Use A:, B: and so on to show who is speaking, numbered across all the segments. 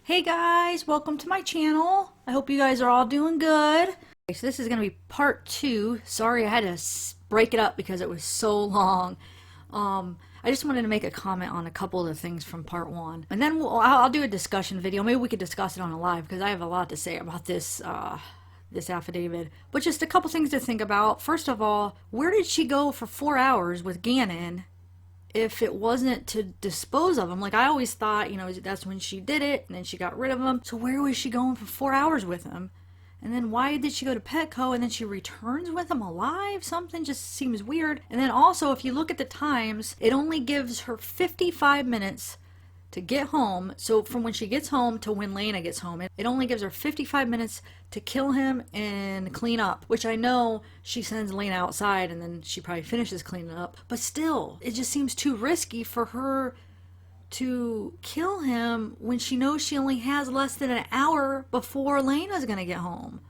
A: Hey guys, welcome to my channel. I hope you guys are all doing good. Okay, so this is going to be part 2. Sorry I had to break it up because it was so long. I just wanted to make a comment on a couple of the things from part 1. And then I'll do a discussion video. Maybe we could discuss it on a live because I have a lot to say about this affidavit. But just a couple things to think about. First of all, where did she go for 4 hours with Gannon if it wasn't to dispose of him? Like, I always thought, that's when she did it, and then she got rid of him. So where was she going for 4 hours with him? And then why did she go to Petco and then she returns with him alive? Something just seems weird. And then also, if you look at the times, it only gives her 55 minutes to get home. So from when she gets home to when Lena gets home, it only gives her 55 minutes to kill him and clean up, which I know she sends Lena outside and then she probably finishes cleaning up. But still, it just seems too risky for her to kill him when she knows she only has less than an hour before Lena's gonna get home.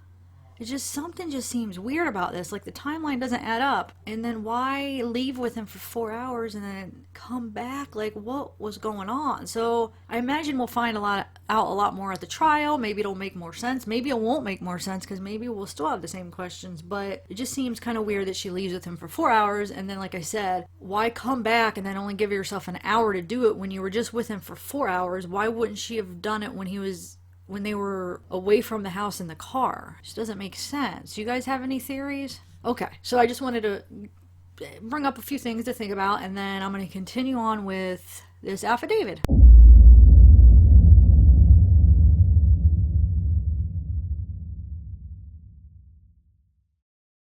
A: Something just seems weird about this. Like, the timeline doesn't add up. And then why leave with him for 4 hours and then come back? Like, what was going on? So I imagine we'll find out a lot more at the trial. Maybe it'll make more sense. Maybe it won't make more sense because maybe we'll still have the same questions. But it just seems kind of weird that she leaves with him for 4 hours. And then, like I said, why come back and then only give yourself an hour to do it when you were just with him for 4 hours? Why wouldn't she have done it when they were away from the house in the car? It just doesn't make sense. You guys have any theories? Okay, so I just wanted to bring up a few things to think about, and then I'm going to continue on with this affidavit.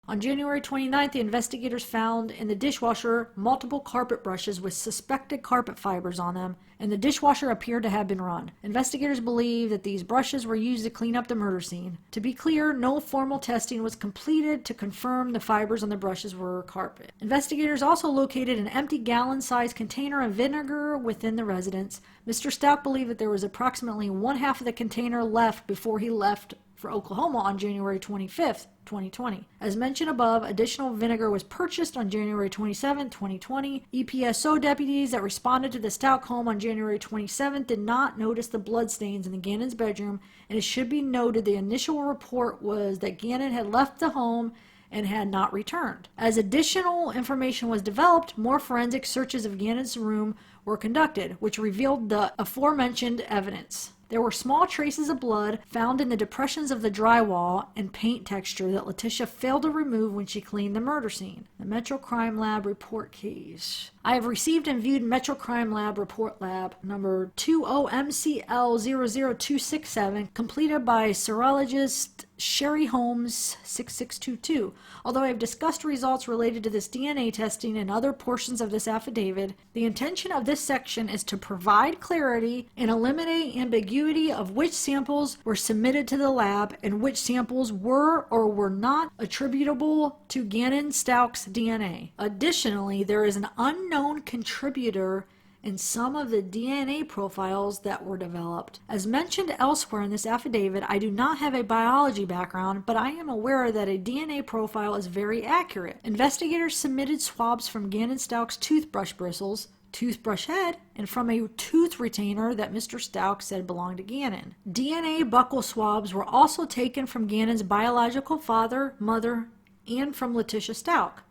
A: On January 29th, the investigators found in the dishwasher multiple carpet brushes with suspected carpet fibers on them, and the dishwasher appeared to have been run. Investigators believe that these brushes were used to clean up the murder scene. To be clear, no formal testing was completed to confirm the fibers on the brushes were carpet. Investigators also located an empty gallon-sized container of vinegar within the residence. Mr. Stauch believed that there was approximately one half of the container left before he left for Oklahoma on January 25th, 2020. As mentioned above, additional vinegar was purchased on January 27, 2020. EPSO deputies that responded to the Stauch home on January 27th did not notice the bloodstains in the Gannon's bedroom, and it should be noted the initial report was that Gannon had left the home and had not returned. As additional information was developed, more forensic searches of Gannon's room were conducted, which revealed the aforementioned evidence. There were small traces of blood found in the depressions of the drywall and paint texture that Leticia failed to remove when she cleaned the murder scene. The Metro Crime Lab report case. I have received and viewed Metro Crime Lab report lab number 20MCL00267, completed by serologist Sherry Holmes 6622. Although I have discussed results related to this DNA testing and other portions of this affidavit, the intention of this section is to provide clarity and eliminate ambiguity of which samples were submitted to the lab and which samples were or were not attributable to Gannon Stauch's DNA. Additionally, there is an unknown contributor in some of the DNA profiles that were developed. As mentioned elsewhere in this affidavit, I do not have a biology background, but I am aware that a DNA profile is very accurate. Investigators submitted swabs from Gannon Stauch's toothbrush bristles, toothbrush head, and from a tooth retainer that Mr. Stauch said belonged to Gannon. DNA buccal swabs were also taken from Gannon's biological father, mother, and from Letecia Stauch.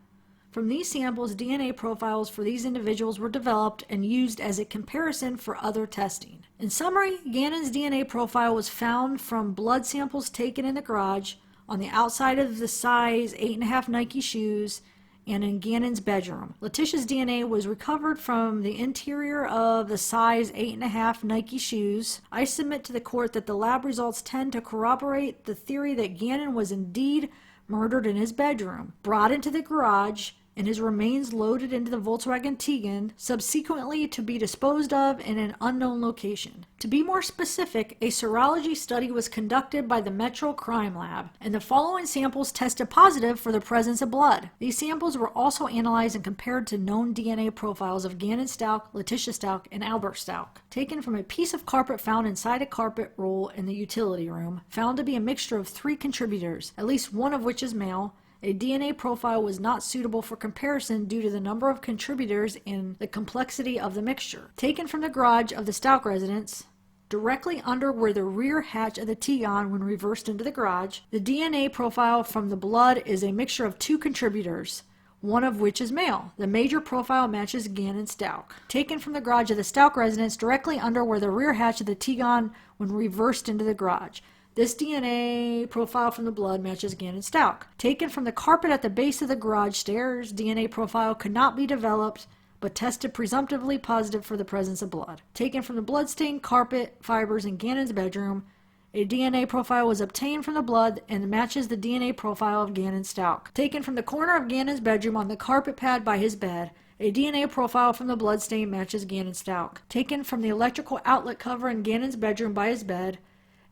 A: From these samples, DNA profiles for these individuals were developed and used as a comparison for other testing. In summary, Gannon's DNA profile was found from blood samples taken in the garage, on the outside of the size 8.5 Nike shoes, and in Gannon's bedroom. Leticia's DNA was recovered from the interior of the size 8.5 Nike shoes. I submit to the court that the lab results tend to corroborate the theory that Gannon was indeed murdered in his bedroom, brought into the garage, and his remains loaded into the Volkswagen Tiguan, subsequently to be disposed of in an unknown location. To be more specific, a serology study was conducted by the Metro Crime Lab, and the following samples tested positive for the presence of blood. These samples were also analyzed and compared to known DNA profiles of Gannon Stauch, Letecia Stauch, and Albert Stauch, taken from a piece of carpet found inside a carpet roll in the utility room, found to be a mixture of 3 contributors, at least one of which is male. A DNA profile was not suitable for comparison due to the number of contributors and the complexity of the mixture. Taken from the garage of the Stauch residence, directly under where the rear hatch of the Tiguan when reversed into the garage. The DNA profile from the blood is a mixture of two contributors, one of which is male. The major profile matches Gannon Stauch. Taken from the garage of the Stauch residence directly under where the rear hatch of the Tiguan when reversed into the garage. This DNA profile from the blood matches Gannon Stauch. Taken from the carpet at the base of the garage stairs, DNA profile could not be developed, but tested presumptively positive for the presence of blood. Taken from the bloodstained carpet fibers in Gannon's bedroom, a DNA profile was obtained from the blood and matches the DNA profile of Gannon Stauch. Taken from the corner of Gannon's bedroom on the carpet pad by his bed, a DNA profile from the bloodstain matches Gannon Stauch. Taken from the electrical outlet cover in Gannon's bedroom by his bed,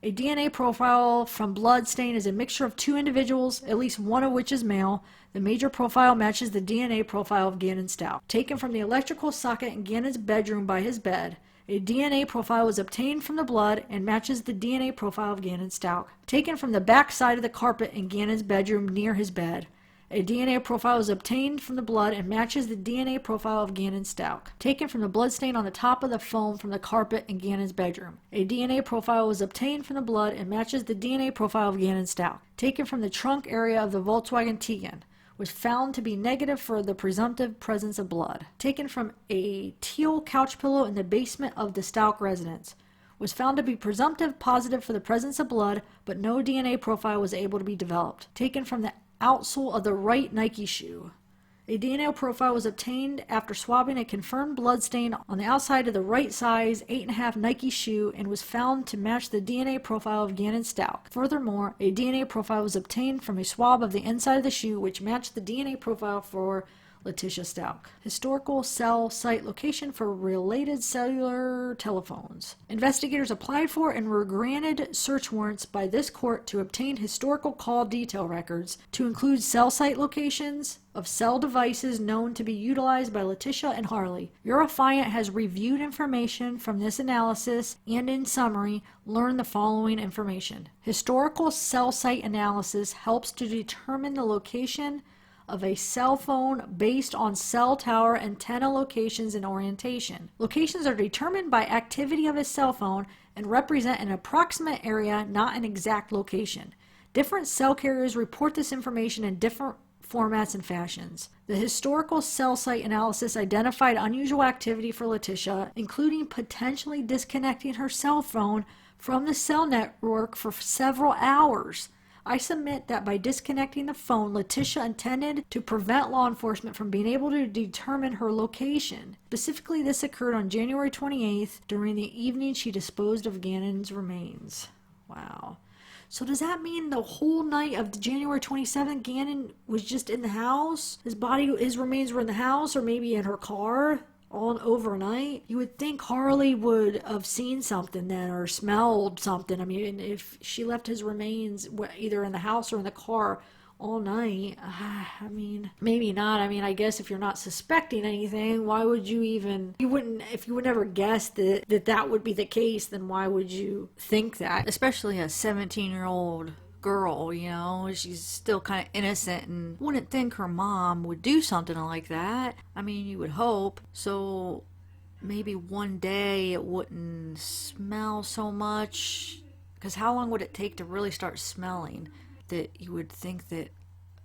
A: a DNA profile from blood stain is a mixture of two individuals, at least one of which is male. The major profile matches the DNA profile of Gannon Stauch. Taken from the electrical socket in Gannon's bedroom by his bed, a DNA profile was obtained from the blood and matches the DNA profile of Gannon Stauch. Taken from the back side of the carpet in Gannon's bedroom near his bed, a DNA profile was obtained from the blood and matches the DNA profile of Gannon Stauch. Taken from the bloodstain on the top of the foam from the carpet in Gannon's bedroom. A DNA profile was obtained from the blood and matches the DNA profile of Gannon Stauch. Taken from the trunk area of the Volkswagen Tiguan. Was found to be negative for the presumptive presence of blood. Taken from a teal couch pillow in the basement of the Stauch residence. Was found to be presumptive positive for the presence of blood, but no DNA profile was able to be developed. Taken from the outsole of the right Nike shoe. A DNA profile was obtained after swabbing a confirmed blood stain on the outside of the right size 8.5 Nike shoe and was found to match the DNA profile of Gannon Stauch. Furthermore, a DNA profile was obtained from a swab of the inside of the shoe which matched the DNA profile for Letecia Stauch. Historical cell site location for related cellular telephones. Investigators applied for and were granted search warrants by this court to obtain historical call detail records to include cell site locations of cell devices known to be utilized by Leticia and Harley. Your affiant has reviewed information from this analysis and in summary learned the following information. Historical cell site analysis helps to determine the location of a cell phone based on cell tower antenna locations and orientation. Locations are determined by activity of a cell phone and represent an approximate area, not an exact location. Different cell carriers report this information in different formats and fashions. The historical cell site analysis identified unusual activity for Leticia, including potentially disconnecting her cell phone from the cell network for several hours. I submit that by disconnecting the phone, Leticia intended to prevent law enforcement from being able to determine her location. Specifically, this occurred on January 28th during the evening she disposed of Gannon's remains. Wow. So does that mean the whole night of January 27th, Gannon was just in the house? His remains were in the house or maybe in her car? All overnight? You would think Harley would have seen something then or smelled something. I mean, if she left his remains either in the house or in the car all night, I mean, maybe not. I mean, I guess if you're not suspecting anything, why would you even, if you would never guess that would be the case, then why would you think that? Especially a 17-year-old girl, you know, she's still kind of innocent and wouldn't think her mom would do something like that. I mean, you would hope. So maybe one day it wouldn't smell so much, because how long would it take to really start smelling that you would think that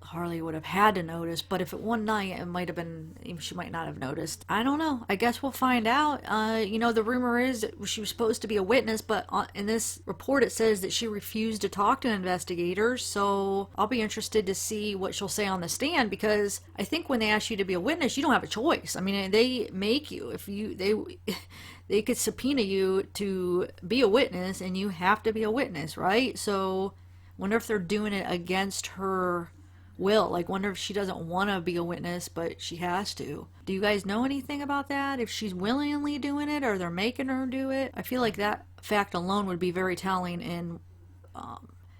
A: Harley would have had to notice? But if it one night, it might have been, she might not have noticed. I don't know. I guess we'll find out. The rumor is that she was supposed to be a witness, but in this report it says that she refused to talk to investigators. So I'll be interested to see what she'll say on the stand, because I think when they ask you to be a witness, you don't have a choice. I mean, they make you. If they could subpoena you to be a witness, and you have to be a witness, right? So wonder if they're doing it against her will. Like, wonder if she doesn't want to be a witness, but she has to. Do you guys know anything about that? If she's willingly doing it, or they're making her do it? I feel like that fact alone would be very telling in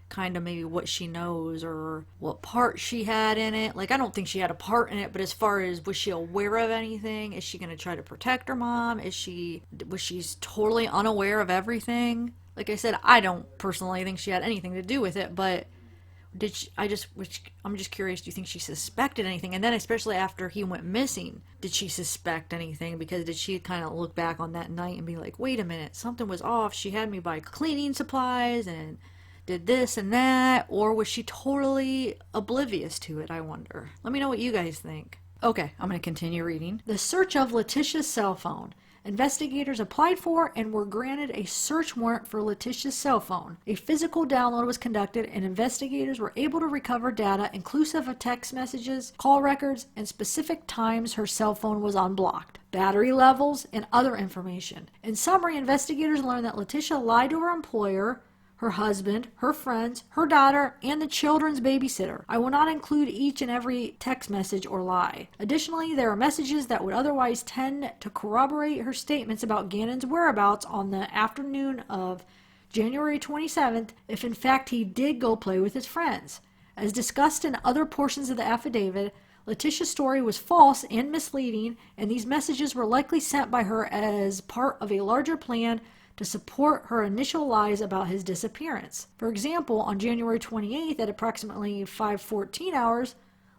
A: kind of maybe what she knows or what part she had in it. Like, I don't think she had a part in it, but as far as, was she aware of anything? Is she going to try to protect her mom? Was she's totally unaware of everything? Like I said, I don't personally think she had anything to do with it, but I'm just curious, do you think she suspected anything? And then especially after he went missing, did she suspect anything? Because did she kind of look back on that night and be like, wait a minute, something was off. She had me buy cleaning supplies and did this and that. Or was she totally oblivious to it, I wonder? Let me know what you guys think. Okay, I'm going to continue reading. The search of Leticia's cell phone. Investigators applied for and were granted a search warrant for Leticia's cell phone. A physical download was conducted and investigators were able to recover data inclusive of text messages, call records, and specific times her cell phone was unblocked, battery levels, and other information. In summary, investigators learned that Leticia lied to her employer, her husband, her friends, her daughter, and the children's babysitter. I will not include each and every text message or lie. Additionally, there are messages that would otherwise tend to corroborate her statements about Gannon's whereabouts on the afternoon of January 27th, if in fact he did go play with his friends. As discussed in other portions of the affidavit, Leticia's story was false and misleading, and these messages were likely sent by her as part of a larger plan to support her initial lies about his disappearance. For example, on January 28th at approximately 5:14 hours,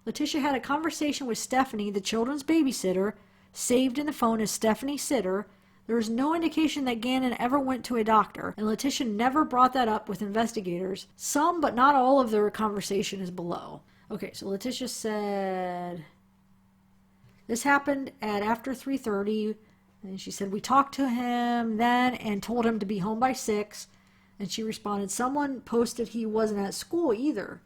A: Leticia had a conversation with Stephanie, the children's babysitter, saved in the phone as Stephanie Sitter. There is no indication that Gannon ever went to a doctor, and Leticia never brought that up with investigators. Some, but not all, of their conversation is below. Okay, so Leticia said, this happened at after 3:30. And she said, we talked to him then and told him to be home by 6. And she responded, someone posted he wasn't at school either.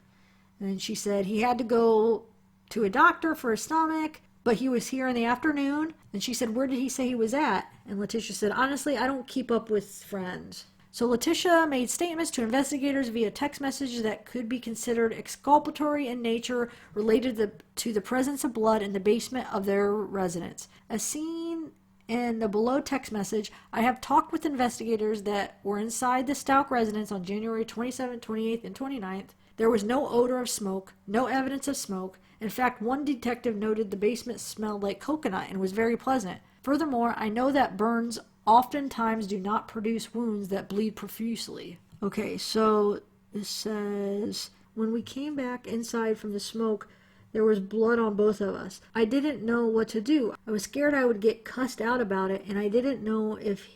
A: And then she said he had to go to a doctor for his stomach, but he was here in the afternoon. And she said, where did he say he was at? And Leticia said, honestly, I don't keep up with friends. So Leticia made statements to investigators via text messages that could be considered exculpatory in nature related to the presence of blood in the basement of their residence. As seen in the below text message, I have talked with investigators that were inside the Stauch residence on January 27th, 28th, and 29th. There was no odor of smoke, no evidence of smoke. In fact, one detective noted the basement smelled like coconut and was very pleasant. Furthermore, I know that burns oftentimes do not produce wounds that bleed profusely. Okay, so it says, when we came back inside from the smoke, there was blood on both of us. I didn't know what to do. I was scared I would get cussed out about it, and I didn't know if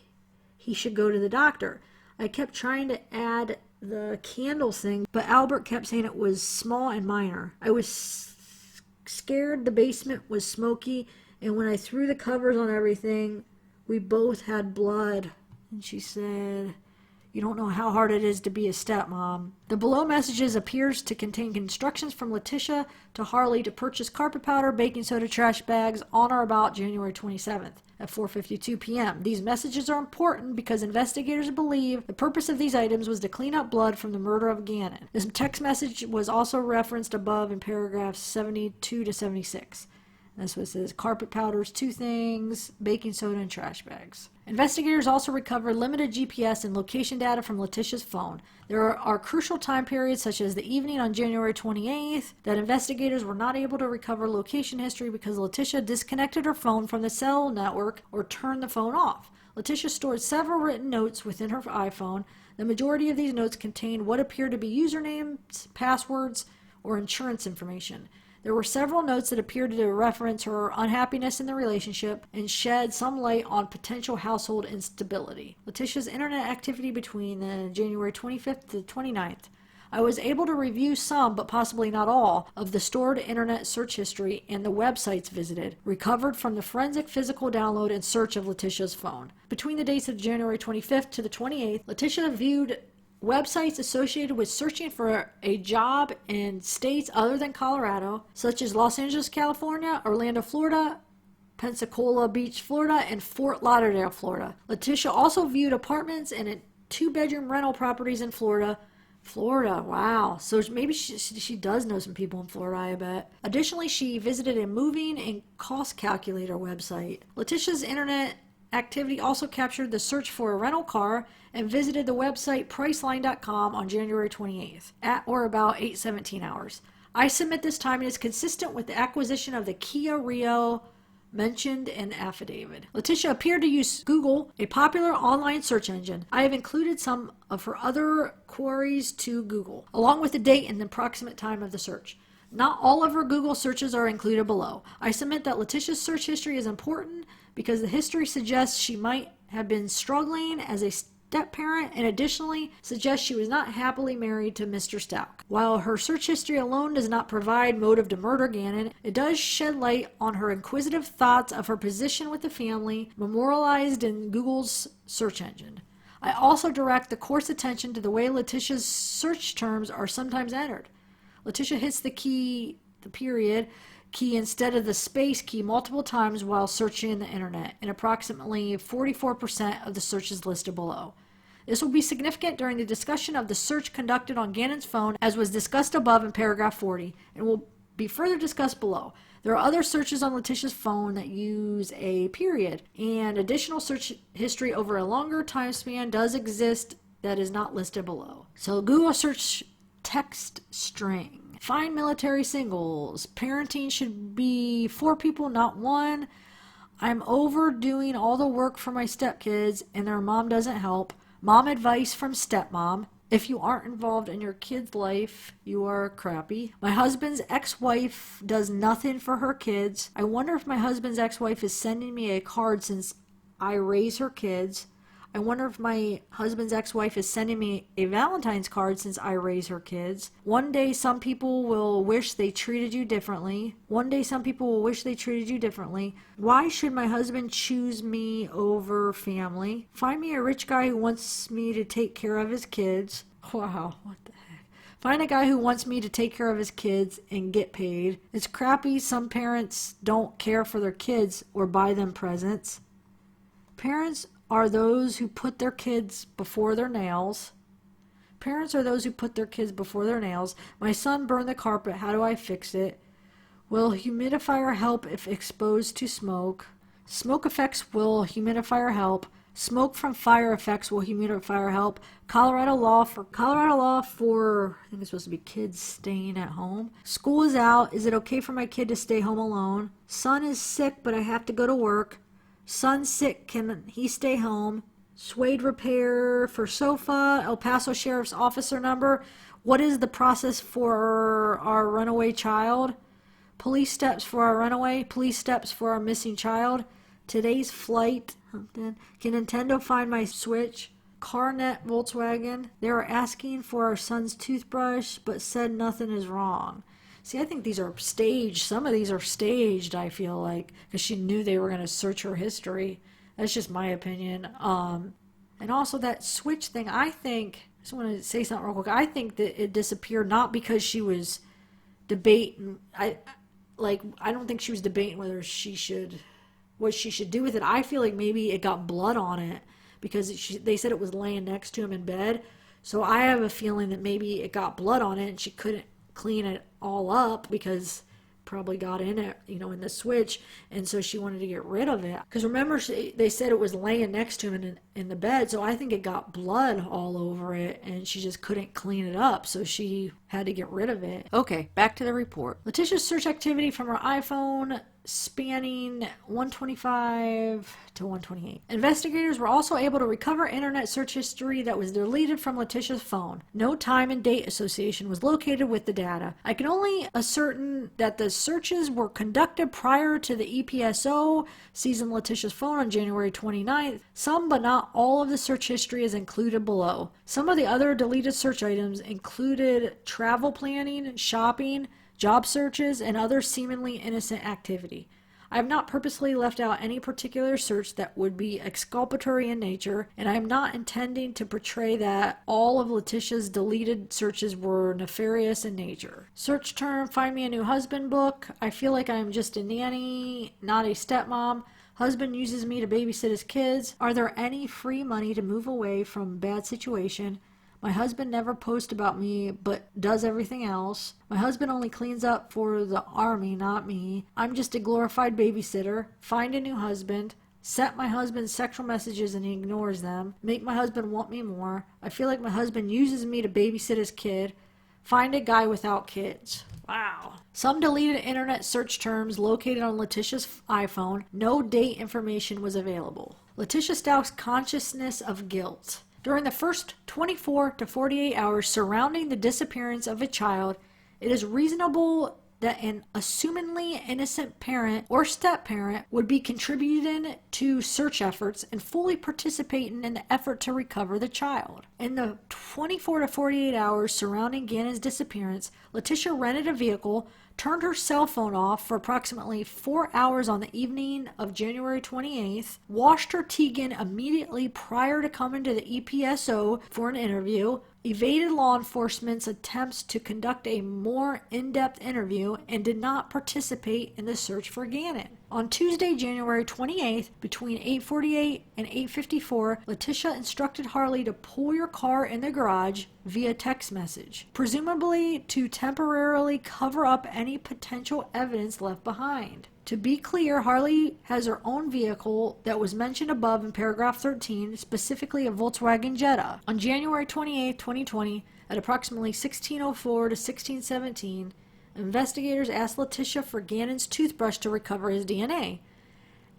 A: he should go to the doctor. I kept trying to add the candles thing, but Albert kept saying it was small and minor. I was scared the basement was smoky, and when I threw the covers on everything, we both had blood. And she said, you don't know how hard it is to be a stepmom. The below messages appears to contain instructions from Leticia to Harley to purchase carpet powder, baking soda, trash bags on or about January 27th at 4:52 p.m. These messages are important because investigators believe the purpose of these items was to clean up blood from the murder of Gannon. This text message was also referenced above in paragraphs 72 to 76. That's what it says. Carpet powders, 2 things, baking soda, and trash bags. Investigators also recovered limited GPS and location data from Leticia's phone. There are crucial time periods, such as the evening on January 28th, that investigators were not able to recover location history because Leticia disconnected her phone from the cell network or turned the phone off. Leticia stored several written notes within her iPhone. The majority of these notes contained what appeared to be usernames, passwords, or insurance information. There were several notes that appeared to reference her unhappiness in the relationship and shed some light on potential household instability. Leticia's internet activity between the January 25th to the 29th. I was able to review some, but possibly not all, of the stored internet search history and the websites visited, recovered from the forensic physical download and search of Leticia's phone. Between the dates of January 25th to the 28th, Leticia viewed websites associated with searching for a job in states other than Colorado, such as Los Angeles, California, Orlando, Florida, Pensacola Beach, Florida, and Fort Lauderdale, Florida. Leticia also viewed apartments and 2-bedroom rental properties in Florida. Wow. So maybe she does know some people in Florida, I bet. Additionally, she visited a moving and cost calculator website. Leticia's internet activity also captured the search for a rental car and visited the website Priceline.com on January 28th at or about 8:17 hours. I submit this timing is consistent with the acquisition of the Kia Rio mentioned in Affadavit. Leticia appeared to use Google, a popular online search engine. I have included some of her other queries to Google, along with the date and the approximate time of the search. Not all of her Google searches are included below. I submit that Leticia's search history is important because the history suggests she might have been struggling as a step-parent and additionally suggests she was not happily married to Mr. Stauch. While her search history alone does not provide motive to murder Gannon, it does shed light on her inquisitive thoughts of her position with the family, memorialized in Google's search engine. I also direct the court's attention to the way Leticia's search terms are sometimes entered. Leticia hits the period key instead of the space key multiple times while searching the internet, in approximately 44% of the searches listed below. This will be significant during the discussion of the search conducted on Gannon's phone, as was discussed above in paragraph 40, and will be further discussed below. There are other searches on Leticia's phone that use a period, and additional search history over a longer time span does exist that is not listed below. So Google search text string. Find military singles. Parenting should be 4 people, not 1. I'm overdoing all the work for my stepkids and their mom doesn't help. Mom advice from stepmom. If you aren't involved in your kid's life, you are crappy. My husband's ex-wife does nothing for her kids. I wonder if my husband's ex-wife is sending me a card since I raise her kids. I wonder if my husband's ex-wife is sending me a Valentine's card since I raise her kids. One day some people will wish they treated you differently. One day some people will wish they treated you differently. Why should my husband choose me over family? Find me a rich guy who wants me to take care of his kids. Wow, what the heck? Find a guy who wants me to take care of his kids and get paid. It's crappy some parents don't care for their kids or buy them presents. Parents are those who put their kids before their nails. Parents are those who put their kids before their nails. My son burned the carpet. How do I fix it? Will humidifier help if exposed to smoke? Smoke effects will humidifier help. Smoke from fire effects will humidifier help. Colorado law for I think it's supposed to be kids staying at home. School is out. Is it okay for my kid to stay home alone? Son is sick, but I have to go to work. Son's sick, can he stay home? Suede repair for sofa. El Paso Sheriff's Officer number. What is the process for our runaway child? Police steps for our runaway. Police steps for our missing child. Today's flight. Can Nintendo find my Switch? CarNet Volkswagen. They are asking for our son's toothbrush, but said nothing is wrong. See, I think these are staged. Some of these are staged, I feel like, because she knew they were going to search her history. That's just my opinion. And also that Switch thing, I think, I just want to say something real quick. I think that it disappeared not because she was debating. I don't think she was debating what she should do with it. I feel like maybe it got blood on it because they said it was laying next to him in bed. So I have a feeling that maybe it got blood on it and she couldn't clean it all up because probably got in it, in the Switch, and so she wanted to get rid of it. Because remember, they said it was laying next to him in the bed, so I think it got blood all over it, and she just couldn't clean it up, so she had to get rid of it. Okay, back to the report. Leticia's search activity from her iPhone spanning 125 to 128. Investigators were also able to recover internet search history that was deleted from Leticia's phone. No time and date association was located with the data. I can only ascertain that the searches were conducted prior to the EPSO seizing Leticia's phone on January 29th. Some but not all of the search history is included below. Some of the other deleted search items included travel planning, shopping, job searches, and other seemingly innocent activity. I have not purposely left out any particular search that would be exculpatory in nature, and I am not intending to portray that all of Leticia's deleted searches were nefarious in nature. Search term, find me a new husband book. I feel like I am just a nanny, not a stepmom. Husband uses me to babysit his kids. Are there any free money to move away from bad situation? My husband never posts about me, but does everything else. My husband only cleans up for the army, not me. I'm just a glorified babysitter. Find a new husband. Set my husband sexual messages and he ignores them. Make my husband want me more. I feel like my husband uses me to babysit his kid. Find a guy without kids. Wow. Some deleted internet search terms located on Leticia's iPhone. No date information was available. Letecia Stauch's consciousness of guilt. During the first 24 to 48 hours surrounding the disappearance of a child, it is reasonable that an assumingly innocent parent or step-parent would be contributing to search efforts and fully participating in the effort to recover the child. In the 24 to 48 hours surrounding Gannon's disappearance, Leticia rented a vehicle, turned her cell phone off for approximately 4 hours on the evening of January 28th, washed her Tegan immediately prior to coming to the EPSO for an interview, evaded law enforcement's attempts to conduct a more in-depth interview, and did not participate in the search for Gannon. On Tuesday, January 28th, between 8:48 and 8:54, Leticia instructed Harley to pull your car in the garage via text message, presumably to temporarily cover up any potential evidence left behind. To be clear, Harley has her own vehicle that was mentioned above in paragraph 13, specifically a Volkswagen Jetta. On January 28, 2020, at approximately 16:04 to 16:17, investigators asked Leticia for Gannon's toothbrush to recover his DNA.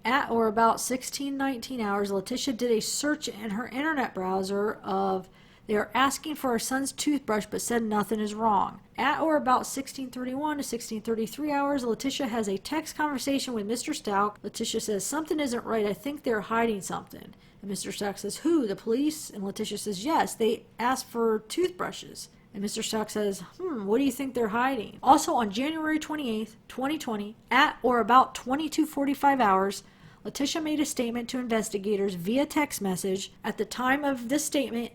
A: At or about 16:19 hours, Leticia did a search in her internet browser of "They are asking for our son's toothbrush but said nothing is wrong." At or about 16:31 to 16:33 hours, Leticia has a text conversation with Mr. Stauch. Leticia says, "Something isn't right. I think they're hiding something." And Mr. Stauch says, "Who? The police?" And Leticia says, "Yes, they asked for toothbrushes." And Mr. Stauch says, "What do you think they're hiding?" Also on January 28th, 2020, at or about 22:45 hours, Leticia made a statement to investigators via text message. At the time of this statement,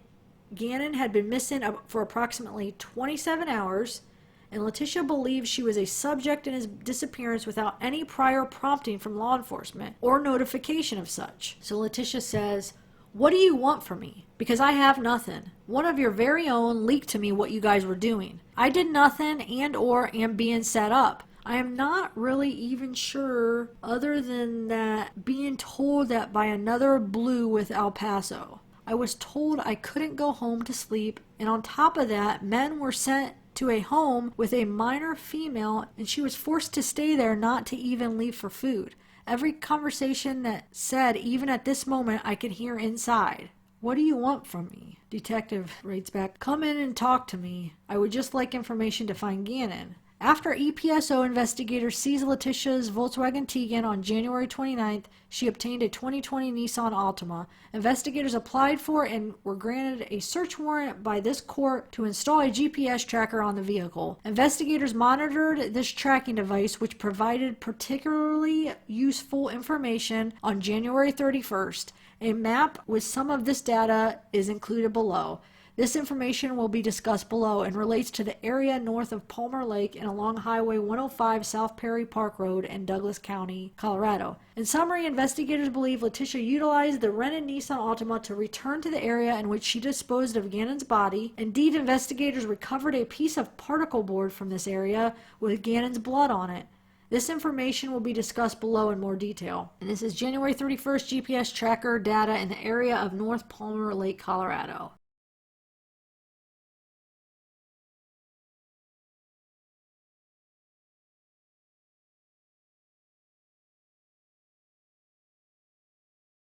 A: Gannon had been missing for approximately 27 hours, and Leticia believes she was a subject in his disappearance without any prior prompting from law enforcement or notification of such. So Leticia says, "What do you want from me? Because I have nothing. One of your very own leaked to me what you guys were doing. I did nothing and or am being set up. I am not really even sure other than that being told that by another blue with El Paso. I was told I couldn't go home to sleep, and on top of that, men were sent to a home with a minor female, and she was forced to stay there, not to even leave for food. Every conversation that said, even at this moment, I could hear inside. What do you want from me?" Detective writes back, "Come in and talk to me. I would just like information to find Gannon." After EPSO investigators seized Leticia's Volkswagen Tegan on January 29th, she obtained a 2020 Nissan Altima. Investigators applied for and were granted a search warrant by this court to install a GPS tracker on the vehicle. Investigators monitored this tracking device, which provided particularly useful information on January 31st. A map with some of this data is included below. This information will be discussed below and relates to the area north of Palmer Lake and along Highway 105 South Perry Park Road in Douglas County, Colorado. In summary, investigators believe Leticia utilized the rented Nissan Altima to return to the area in which she disposed of Gannon's body. Indeed, investigators recovered a piece of particle board from this area with Gannon's blood on it. This information will be discussed below in more detail. And this is January 31st GPS tracker data in the area of North Palmer Lake, Colorado.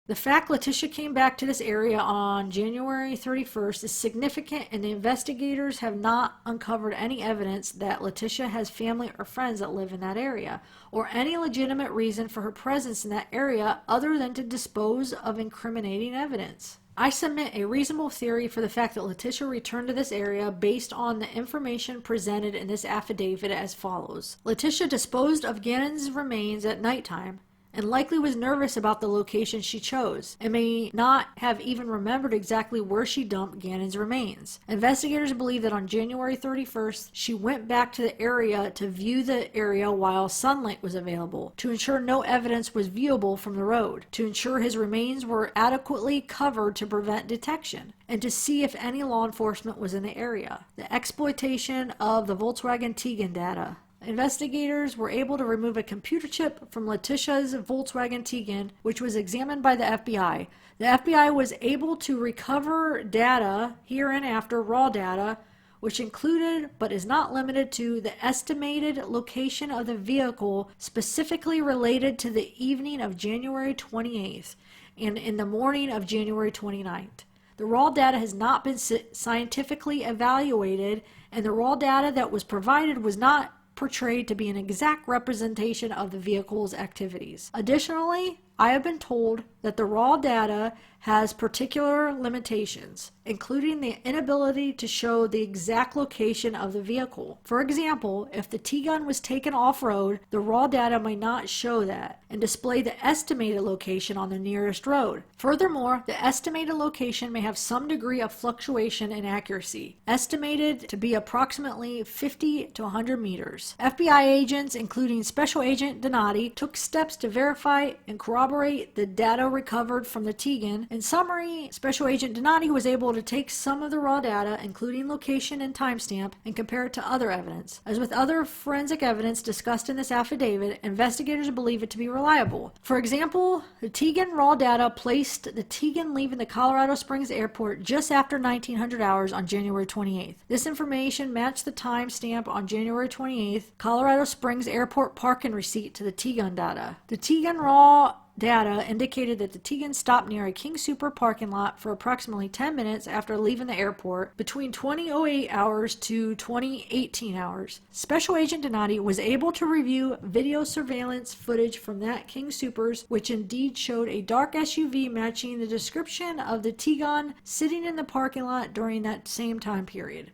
A: The fact Leticia came back to this area on January 31st is significant, and the investigators have not uncovered any evidence that Leticia has family or friends that live in that area, or any legitimate reason for her presence in that area other than to dispose of incriminating evidence. I submit a reasonable theory for the fact that Leticia returned to this area based on the information presented in this affidavit as follows. Leticia disposed of Gannon's remains at nighttime and likely was nervous about the location she chose, and may not have even remembered exactly where she dumped Gannon's remains. Investigators believe that on January 31st, she went back to the area to view the area while sunlight was available, to ensure no evidence was viewable from the road, to ensure his remains were adequately covered to prevent detection, and to see if any law enforcement was in the area. The exploitation of the Volkswagen Tegan data. Investigators were able to remove a computer chip from Leticia's Volkswagen Tegan, which was examined by the FBI. The FBI was able to recover data, hereinafter raw data, which included but is not limited to the estimated location of the vehicle specifically related to the evening of January 28th and in the morning of January 29th. The raw data has not been scientifically evaluated, and the raw data that was provided was not portrayed to be an exact representation of the vehicle's activities. Additionally, I have been told that the raw data has particular limitations, including the inability to show the exact location of the vehicle. For example, if the T-gun was taken off-road, the raw data may not show that and display the estimated location on the nearest road. Furthermore, the estimated location may have some degree of fluctuation in accuracy, estimated to be approximately 50 to 100 meters. FBI agents, including Special Agent Donati, took steps to verify and corroborate the data recovered from the T-gun. In summary, Special Agent Donati was able to take some of the raw data, including location and timestamp, and compare it to other evidence. As with other forensic evidence discussed in this affidavit, investigators believe it to be reliable. For example, the T-gun raw data placed the T-gun leaving the Colorado Springs airport just after 1900 hours on January 28th. This information matched the timestamp on January 28th Colorado Springs airport parking receipt to the T-gun data. The T-gun raw data indicated that the T-gun stopped near a King Super parking lot for approximately 10 minutes after leaving the airport between 20:08 hours to 20:18 hours. Special Agent Donati was able to review video surveillance footage from that King Supers, which indeed showed a dark SUV matching the description of the T-gun sitting in the parking lot during that same time period.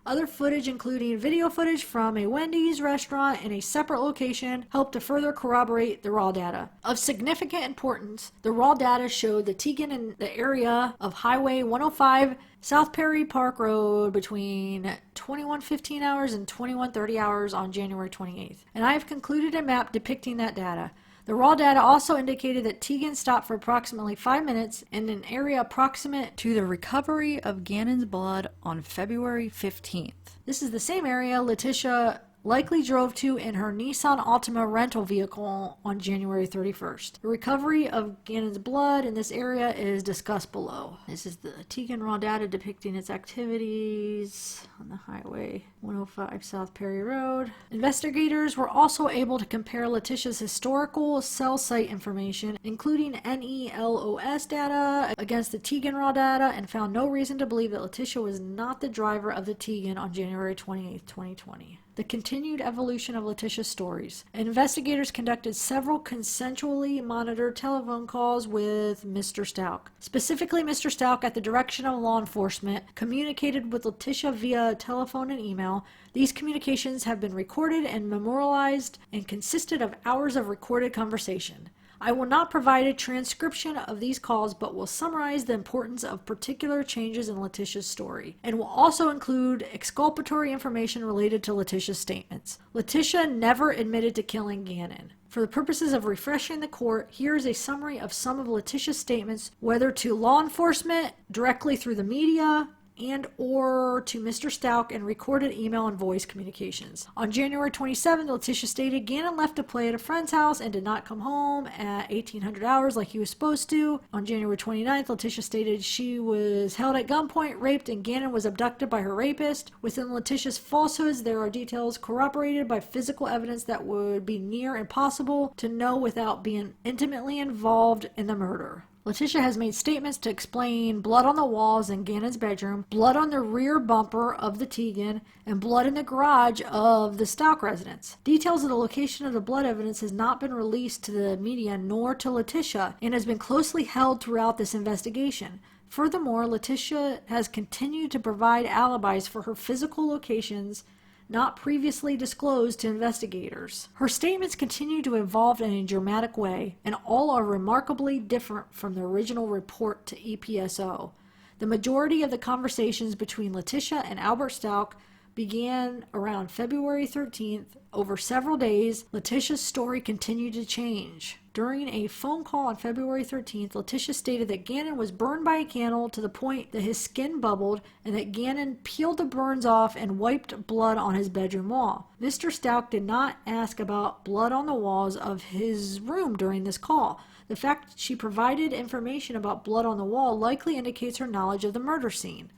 A: Other footage, including video footage from a Wendy's restaurant in a separate location, helped to further corroborate the raw data. Of significant importance, the raw data showed the T-gun in the area of Highway 105 South Perry Park Road between 21:15 hours and 21:30 hours on January 28th. And I have concluded a map depicting that data. The raw data also indicated that T-gun stopped for approximately 5 minutes in an area approximate to the recovery of Gannon's blood on February 15th. This is the same area Leticia likely drove to in her Nissan Altima rental vehicle on January 31st. The recovery of Gannon's blood in this area is discussed below. This is the T-gun raw data depicting its activities on the Highway 105 South Perry Road. Investigators were also able to compare Leticia's historical cell site information, including NELOS data, against the T-gun raw data, and found no reason to believe that Leticia was not the driver of the T-gun on January 28, 2020. The continued evolution of Leticia's stories. Investigators conducted several consensually monitored telephone calls with Mr. Stauch. Specifically, Mr. Stauch, at the direction of law enforcement, communicated with Leticia via telephone and email. These communications have been recorded and memorialized and consisted of hours of recorded conversation. I will not provide a transcription of these calls, but will summarize the importance of particular changes in Leticia's story, and will also include exculpatory information related to Leticia's statements. Leticia never admitted to killing Gannon. For the purposes of refreshing the court, here is a summary of some of Leticia's statements, whether to law enforcement, directly through the media, and or to Mr. Stauch in recorded email and voice communications. On January 27th, Leticia stated Gannon left to play at a friend's house and did not come home at 1800 hours like he was supposed to. On January 29th, Leticia stated she was held at gunpoint, raped, and Gannon was abducted by her rapist. Within Leticia's falsehoods, there are details corroborated by physical evidence that would be near impossible to know without being intimately involved in the murder. Leticia has made statements to explain blood on the walls in Gannon's bedroom, blood on the rear bumper of the T-gun, and blood in the garage of the Stauch residence. Details of the location of the blood evidence has not been released to the media nor to Leticia and has been closely held throughout this investigation. Furthermore, Leticia has continued to provide alibis for her physical locations not previously disclosed to investigators. Her statements continue to evolve in a dramatic way, and all are remarkably different from the original report to EPSO. The majority of the conversations between Leticia and Albert Stauch began around February 13th. Over several days, Leticia's story continued to change. During a phone call on February 13th, Leticia stated that Gannon was burned by a candle to the point that his skin bubbled and that Gannon peeled the burns off and wiped blood on his bedroom wall. Mr. Stauch did not ask about blood on the walls of his room during this call. The fact that she provided information about blood on the wall likely indicates her knowledge of the murder scene.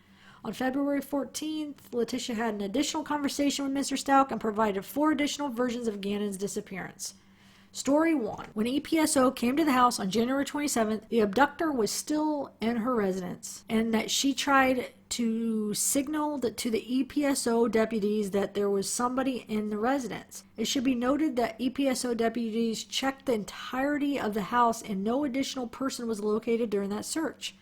A: On February 14th, Leticia had an additional conversation with Mr. Stauch and provided 4 additional versions of Gannon's disappearance. Story 1. When EPSO came to the house on January 27th, the abductor was still in her residence, and that she tried to signal to the EPSO deputies that there was somebody in the residence. It should be noted that EPSO deputies checked the entirety of the house and no additional person was located during that search.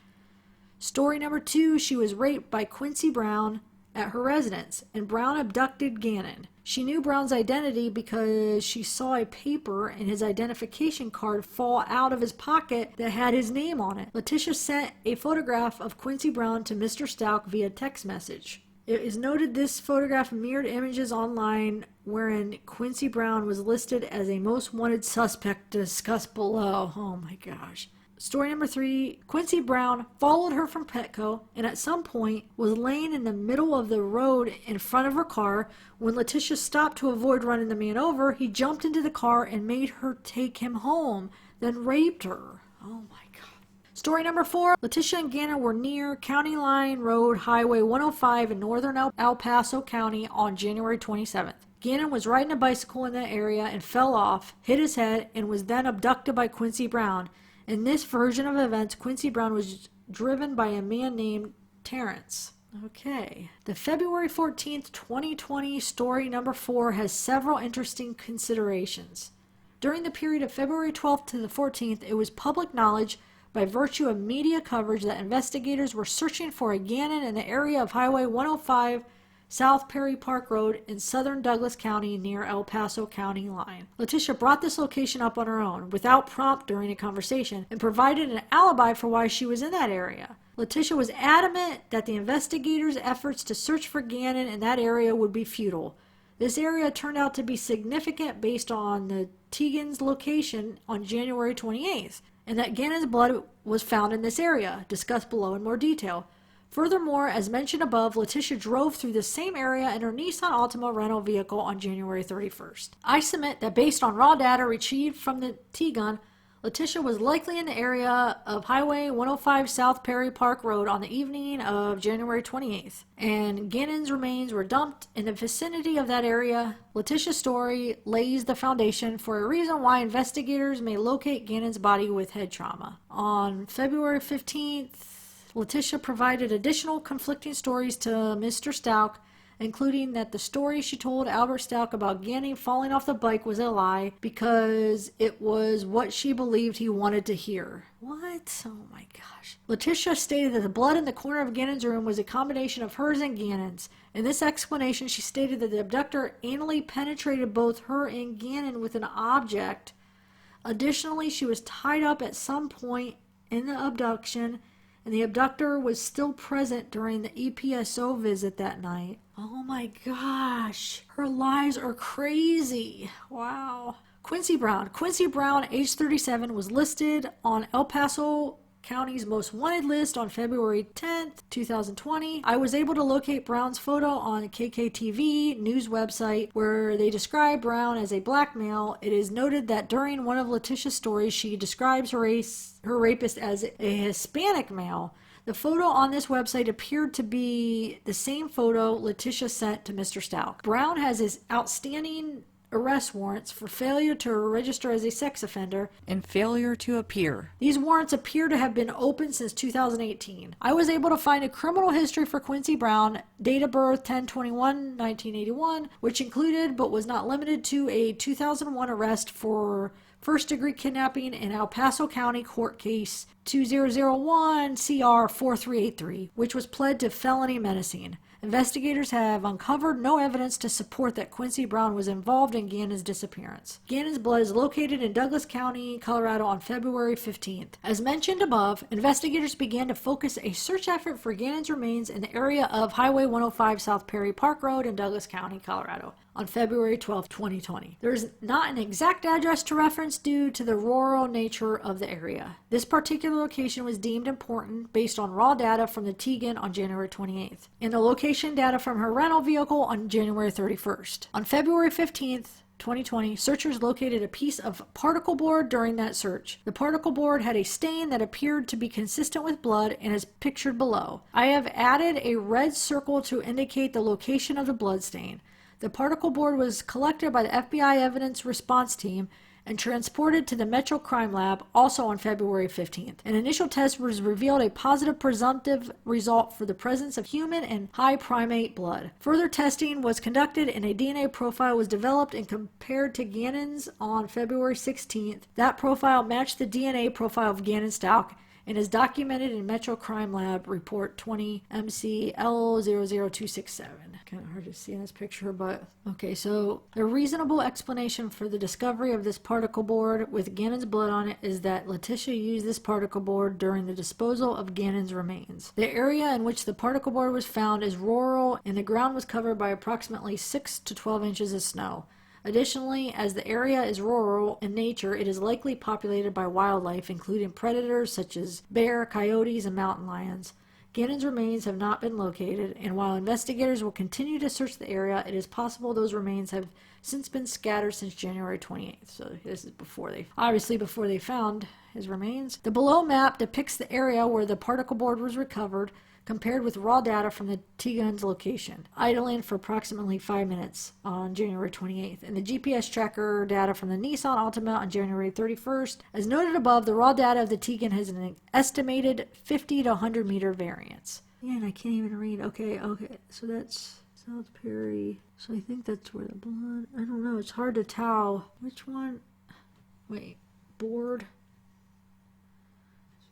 A: Story number 2, she was raped by Quincy Brown at her residence, and Brown abducted Gannon. She knew Brown's identity because she saw a paper and his identification card fall out of his pocket that had his name on it. Leticia sent a photograph of Quincy Brown to Mr. Stauch via text message. It is noted this photograph mirrored images online wherein Quincy Brown was listed as a most wanted suspect discussed below. Oh my gosh. Story number 3, Quincy Brown followed her from Petco and at some point was laying in the middle of the road in front of her car. When Leticia stopped to avoid running the man over, he jumped into the car and made her take him home, then raped her. Oh my God. Story number 4, Leticia and Gannon were near County Line Road, Highway 105 in northern El Paso County on January 27th. Gannon was riding a bicycle in that area and fell off, hit his head, and was then abducted by Quincy Brown. In this version of events, Quincy Brown was driven by a man named Terrence. Okay. The February 14th, 2020 story number 4 has several interesting considerations. During the period of February 12th to the 14th, it was public knowledge by virtue of media coverage that investigators were searching for a Gannon in the area of Highway 105 South Perry Park Road in southern Douglas County near El Paso County line. Leticia brought this location up on her own, without prompt during a conversation, and provided an alibi for why she was in that area. Leticia was adamant that the investigators' efforts to search for Gannon in that area would be futile. This area turned out to be significant based on the Tegan's location on January 28th, and that Gannon's blood was found in this area, discussed below in more detail. Furthermore, as mentioned above, Leticia drove through the same area in her Nissan Altima rental vehicle on January 31st. I submit that based on raw data retrieved from the T-gun, Leticia was likely in the area of Highway 105 South Perry Park Road on the evening of January 28th, and Gannon's remains were dumped in the vicinity of that area. Leticia's story lays the foundation for a reason why investigators may locate Gannon's body with head trauma. On February 15th, Leticia provided additional conflicting stories to Mr. Stauch, including that the story she told Albert Stauch about Gannon falling off the bike was a lie because it was what she believed he wanted to hear. What? Oh my gosh. Leticia stated that the blood in the corner of Gannon's room was a combination of hers and Gannon's. In this explanation, she stated that the abductor anally penetrated both her and Gannon with an object. Additionally, she was tied up at some point in the abduction, and the abductor was still present during the EPSO visit that night. Oh my gosh. Her lies are crazy. Wow. Quincy Brown. Quincy Brown, age 37, was listed on El Paso County's most wanted list on February 10th, 2020. I was able to locate Brown's photo on KKTV news website where they describe Brown as a black male. It is noted that during one of Leticia's stories, she describes her rapist as a Hispanic male. The photo on this website appeared to be the same photo Leticia sent to Mr. Stauch. Brown has his outstanding arrest warrants for failure to register as a sex offender and failure to appear. These warrants appear to have been open since 2018. I was able to find a criminal history for Quincy Brown, date of birth 10/21/1981, which included but was not limited to a 2001 arrest for first-degree kidnapping in El Paso County court case 2001 CR 4383, which was pled to felony menacing. Investigators have uncovered no evidence to support that Quincy Brown was involved in Gannon's disappearance. Gannon's blood is located in Douglas County, Colorado on February 15th. As mentioned above, investigators began to focus a search effort for Gannon's remains in the area of Highway 105 South Perry Park Road in Douglas County, Colorado on February 12, 2020. There is not an exact address to reference due to the rural nature of the area. This particular location was deemed important based on raw data from the Tegan on January 28th and the location data from her rental vehicle on January 31st. On February 15th, 2020, searchers located a piece of particle board during that search. The particle board had a stain that appeared to be consistent with blood and is pictured below. I have added a red circle to indicate the location of the blood stain. The particle board was collected by the FBI Evidence Response Team and transported to the Metro Crime Lab also on February 15th. An initial test was revealed a positive presumptive result for the presence of human and high primate blood. Further testing was conducted and a DNA profile was developed and compared to Gannon's on February 16th. That profile matched the DNA profile of Gannon Stauch and is documented in Metro Crime Lab Report 20 MCL00267. Kind of hard to see in this picture, but okay, so the reasonable explanation for the discovery of this particle board with Gannon's blood on it is that Leticia used this particle board during the disposal of Gannon's remains. The area in which the particle board was found is rural and the ground was covered by approximately 6 to 12 inches of snow. Additionally, as the area is rural in nature, it is likely populated by wildlife, including predators such as bear, coyotes, and mountain lions. Gannon's remains have not been located, and while investigators will continue to search the area, it is possible those remains have since been scattered since January 28th. So this is before they found his remains. The below map depicts the area where the particle board was recovered, compared with raw data from the T-gun's location, idling for approximately 5 minutes on January 28th, and the GPS tracker data from the Nissan Altima on January 31st. As noted above, the raw data of the T-gun has an estimated 50 to 100 meter variance. Yeah, and I can't even read. Okay, so that's South Perry. So I think that's where the blood, I don't know, it's hard to tell. Which one? Wait, board.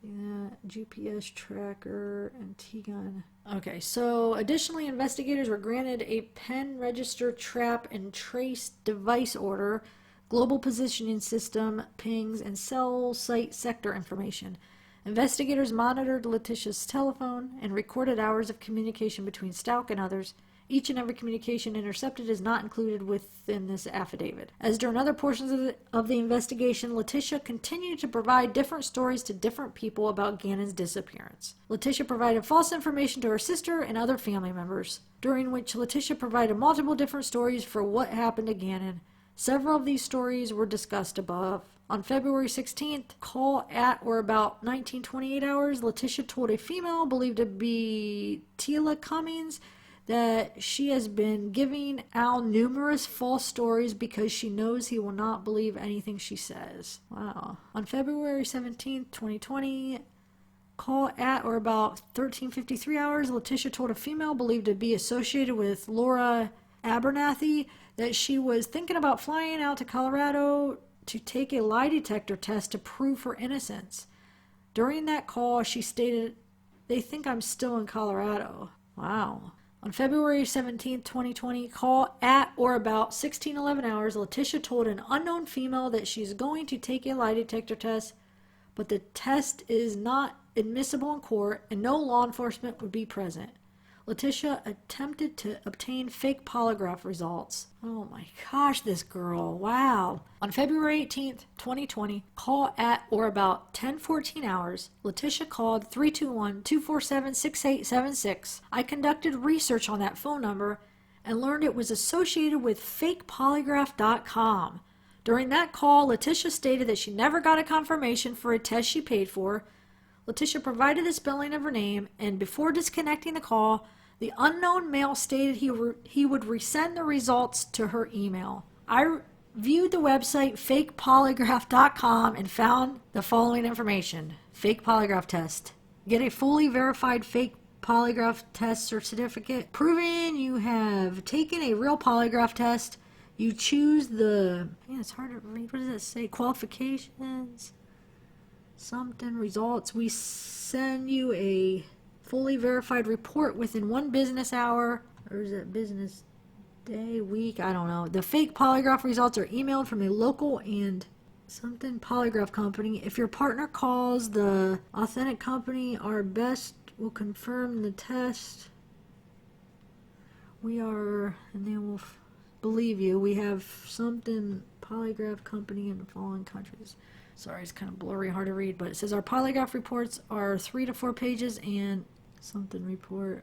A: Yeah, GPS tracker and T-gun. Okay, so additionally, investigators were granted a pen register trap and trace device order, global positioning system, pings, and cell site sector information. Investigators monitored Leticia's telephone and recorded hours of communication between Stauch and others. Each and every communication intercepted is not included within this affidavit. As during other portions of the investigation, Leticia continued to provide different stories to different people about Gannon's disappearance. Leticia provided false information to her sister and other family members, during which Leticia provided multiple different stories for what happened to Gannon. Several of these stories were discussed above. On February 16th, call at or about 1928 hours, Leticia told a female believed to be Tila Cummings that she has been giving Al numerous false stories because she knows he will not believe anything she says. Wow. On February 17th, 2020, call at or about 13:53 hours, Leticia told a female believed to be associated with Laura Abernathy that she was thinking about flying out to Colorado to take a lie detector test to prove her innocence. During that call, she stated, "They think I'm still in Colorado." Wow. On February 17, 2020, call at or about 16:11 hours, Leticia told an unknown female that she's going to take a lie detector test, but the test is not admissible in court and no law enforcement would be present. Leticia attempted to obtain fake polygraph results. Oh my gosh, this girl. Wow. On February 18th, 2020, call at or about 10:14 hours, Leticia called 321-247-6876. I conducted research on that phone number and learned it was associated with fakepolygraph.com. During that call, Leticia stated that she never got a confirmation for a test she paid for. Leticia provided the spelling of her name, and before disconnecting the call, the unknown male stated he would resend the results to her email. I viewed the website fakepolygraph.com and found the following information. Fake polygraph test. Get a fully verified fake polygraph test certificate proving you have taken a real polygraph test. You choose the, it's hard to read. What does it say? Qualifications. Something results. We send you a fully verified report within 1 business hour, or is it business day, week? I don't know. The fake polygraph results are emailed from a local and something polygraph company. If your partner calls the authentic company, our best will confirm the test. We are, and they will believe you. We have something polygraph company in the following countries. Sorry, it's kind of blurry, hard to read, but it says our polygraph reports are 3 to 4 pages and something report.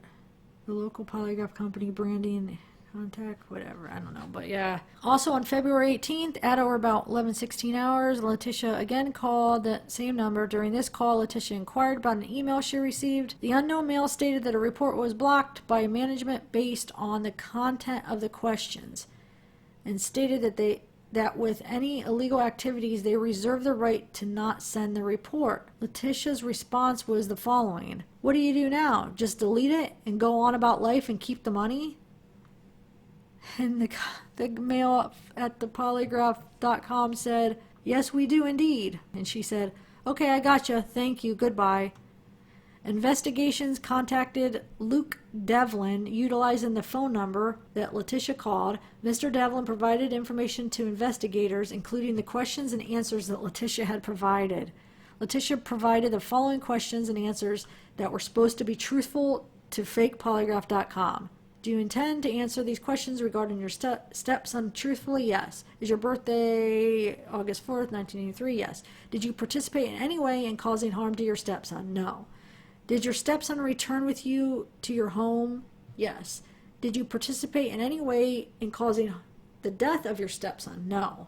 A: The local polygraph company branding Contact, whatever, I don't know, but yeah. Also on February 18th, at or about 11:16 hours, Leticia again called that same number. During this call, Leticia inquired about an email she received. The unknown male stated that a report was blocked by management based on the content of the questions, and stated that with any illegal activities, they reserve the right to not send the report. Leticia's response was the following: "What do you do now? Just delete it and go on about life and keep the money?" And the mail at the Polygraph.com said, "Yes, we do indeed." And she said, "Okay, I gotcha. Thank you. Goodbye." Investigations contacted Luke Devlin utilizing the phone number that Leticia called. Mr. Devlin provided information to investigators, including the questions and answers that Leticia had provided. Leticia provided the following questions and answers that were supposed to be truthful to fakepolygraph.com. Do you intend to answer these questions regarding your stepson truthfully? Yes. Is your birthday August 4th, 1983? Yes. Did you participate in any way in causing harm to your stepson? No. Did your stepson return with you to your home? Yes. Did you participate in any way in causing the death of your stepson? No.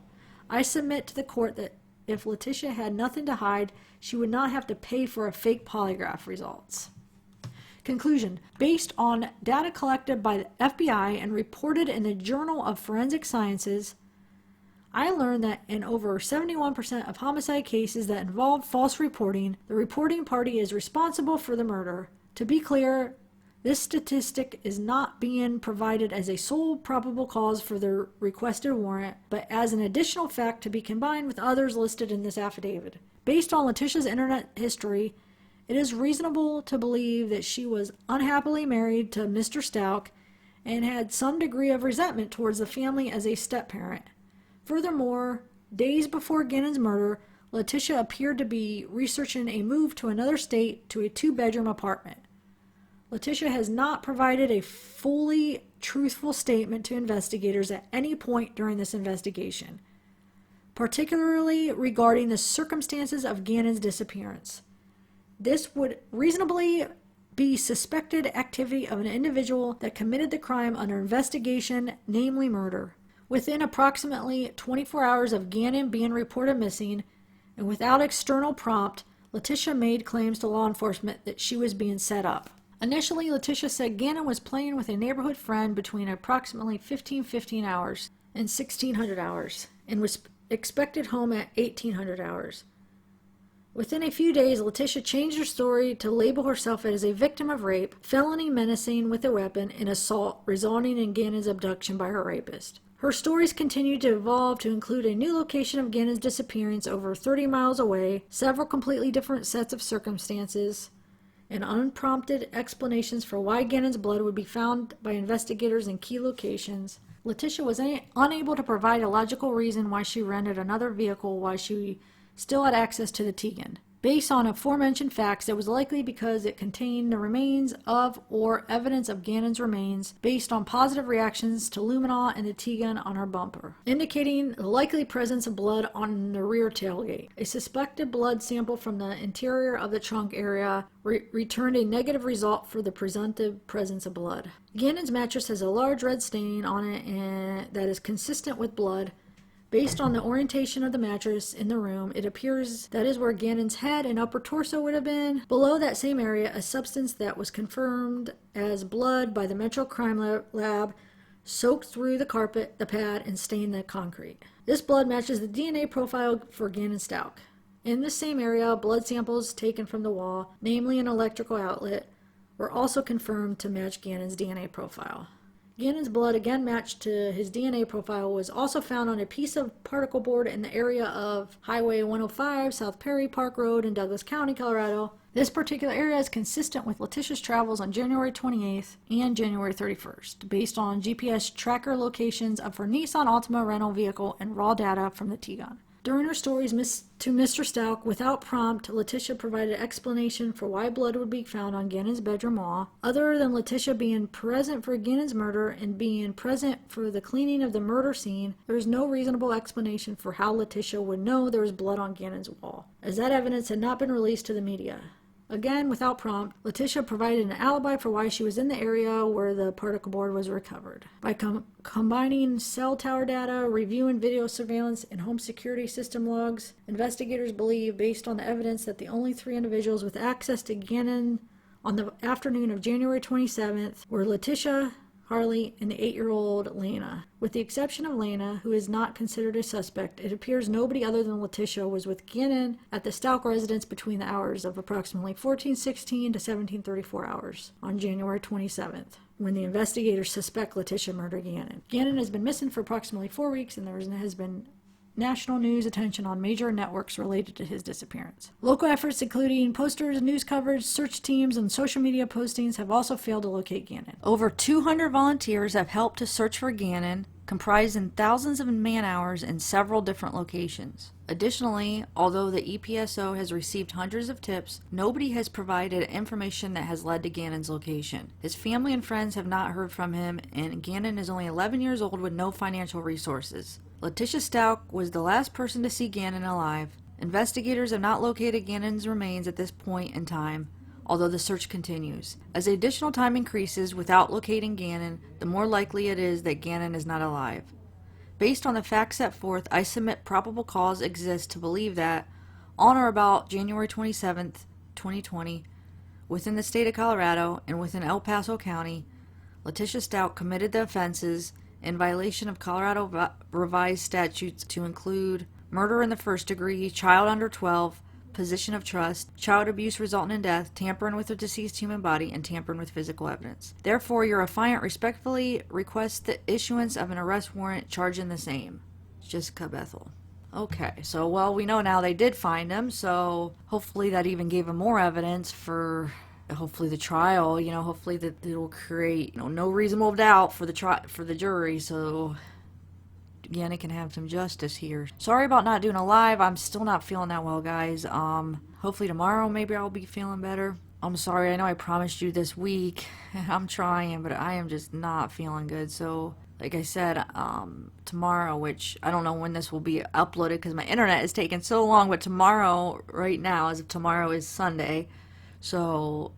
A: I submit to the court that if Leticia had nothing to hide, she would not have to pay for a fake polygraph results. Conclusion. Based on data collected by the FBI and reported in the Journal of Forensic Sciences, I learned that in over 71% of homicide cases that involve false reporting, the reporting party is responsible for the murder. To be clear, this statistic is not being provided as a sole probable cause for the requested warrant, but as an additional fact to be combined with others listed in this affidavit. Based on Leticia's internet history, it is reasonable to believe that she was unhappily married to Mr. Stauch and had some degree of resentment towards the family as a step-parent. Furthermore, days before Gannon's murder, Leticia appeared to be researching a move to another state to a 2-bedroom apartment. Leticia has not provided a fully truthful statement to investigators at any point during this investigation, particularly regarding the circumstances of Gannon's disappearance. This would reasonably be suspected activity of an individual that committed the crime under investigation, namely murder. Within approximately 24 hours of Gannon being reported missing, and without external prompt, Leticia made claims to law enforcement that she was being set up. Initially, Leticia said Gannon was playing with a neighborhood friend between approximately 15:15 hours and 1600 hours, and was expected home at 1800 hours. Within a few days, Leticia changed her story to label herself as a victim of rape, felony menacing with a weapon, and assault, resulting in Gannon's abduction by her rapist. Her stories continued to evolve to include a new location of Gannon's disappearance over 30 miles away, several completely different sets of circumstances, and unprompted explanations for why Gannon's blood would be found by investigators in key locations. Leticia was unable to provide a logical reason why she rented another vehicle while she still had access to the Tegan. Based on aforementioned facts, it was likely because it contained the remains of or evidence of Gannon's remains based on positive reactions to luminol and the Tegan on her bumper, indicating the likely presence of blood on the rear tailgate. A suspected blood sample from the interior of the trunk area returned a negative result for the presumptive presence of blood. Gannon's mattress has a large red stain on it and that is consistent with blood. Based on the orientation of the mattress in the room, it appears that is where Gannon's head and upper torso would have been. Below that same area, a substance that was confirmed as blood by the Metro Crime Lab soaked through the carpet, the pad, and stained the concrete. This blood matches the DNA profile for Gannon Stauch. In the same area, blood samples taken from the wall, namely an electrical outlet, were also confirmed to match Gannon's DNA profile. Gannon's blood, again matched to his DNA profile, was also found on a piece of particle board in the area of Highway 105, South Perry Park Road in Douglas County, Colorado. This particular area is consistent with Leticia's travels on January 28th and January 31st, based on GPS tracker locations of her Nissan Altima rental vehicle and raw data from the Tegan. During her stories to Mr. Stauch, without prompt, Leticia provided explanation for why blood would be found on Gannon's bedroom wall. Other than Leticia being present for Gannon's murder and being present for the cleaning of the murder scene, there is no reasonable explanation for how Leticia would know there was blood on Gannon's wall, as that evidence had not been released to the media. Again, without prompt, Leticia provided an alibi for why she was in the area where the particle board was recovered. By combining cell tower data, reviewing video surveillance, and home security system logs, investigators believe, based on the evidence, that the only 3 individuals with access to Gannon on the afternoon of January 27th were Leticia, Harley, and the 8-year-old Lena. With the exception of Lena, who is not considered a suspect, it appears nobody other than Leticia was with Gannon at the Stauch residence between the hours of approximately 14:16 to 17:34 hours on January 27th, when the investigators suspect Leticia murdered Gannon. Gannon has been missing for approximately 4 weeks, and there has been national news attention on major networks related to his disappearance. Local efforts, including posters, news coverage, search teams, and social media postings, have also failed to locate Gannon. Over 200 volunteers have helped to search for Gannon, comprising thousands of man-hours in several different locations. Additionally, although the EPSO has received hundreds of tips, nobody has provided information that has led to Gannon's location. His family and friends have not heard from him, and Gannon is only 11 years old with no financial resources. Letecia Stauch was the last person to see Gannon alive. Investigators have not located Gannon's remains at this point in time, although the search continues. As the additional time increases without locating Gannon, the more likely it is that Gannon is not alive. Based on the facts set forth, I submit probable cause exists to believe that, on or about January 27th, 2020, within the state of Colorado and within El Paso County, Letecia Stauch committed the offenses in violation of Colorado revised statutes to include murder in the first degree, child under 12, position of trust, child abuse resulting in death, tampering with a deceased human body, and tampering with physical evidence. Therefore, your affiant respectfully requests the issuance of an arrest warrant charging the same. Jessica Bethel. Okay, so well, we know now they did find him, so hopefully that even gave him more evidence for hopefully the trial, hopefully that it'll create, no reasonable doubt for the jury, so again, it can have some justice here. Sorry about not doing a live. I'm still not feeling that well, guys. Hopefully tomorrow maybe I'll be feeling better. I'm sorry, I know I promised you this week. I'm trying, but I am just not feeling good, so like I said, tomorrow, which I don't know when this will be uploaded because my internet is taking so long, but tomorrow, right now, as of tomorrow is Sunday, so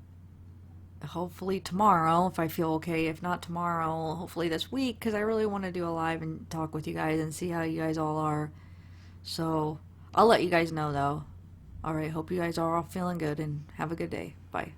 A: hopefully tomorrow, if I feel okay. If not tomorrow, hopefully this week, because I really want to do a live and talk with you guys and see how you guys all are. So I'll let you guys know, though. Alright, hope you guys are all feeling good, and have a good day. Bye.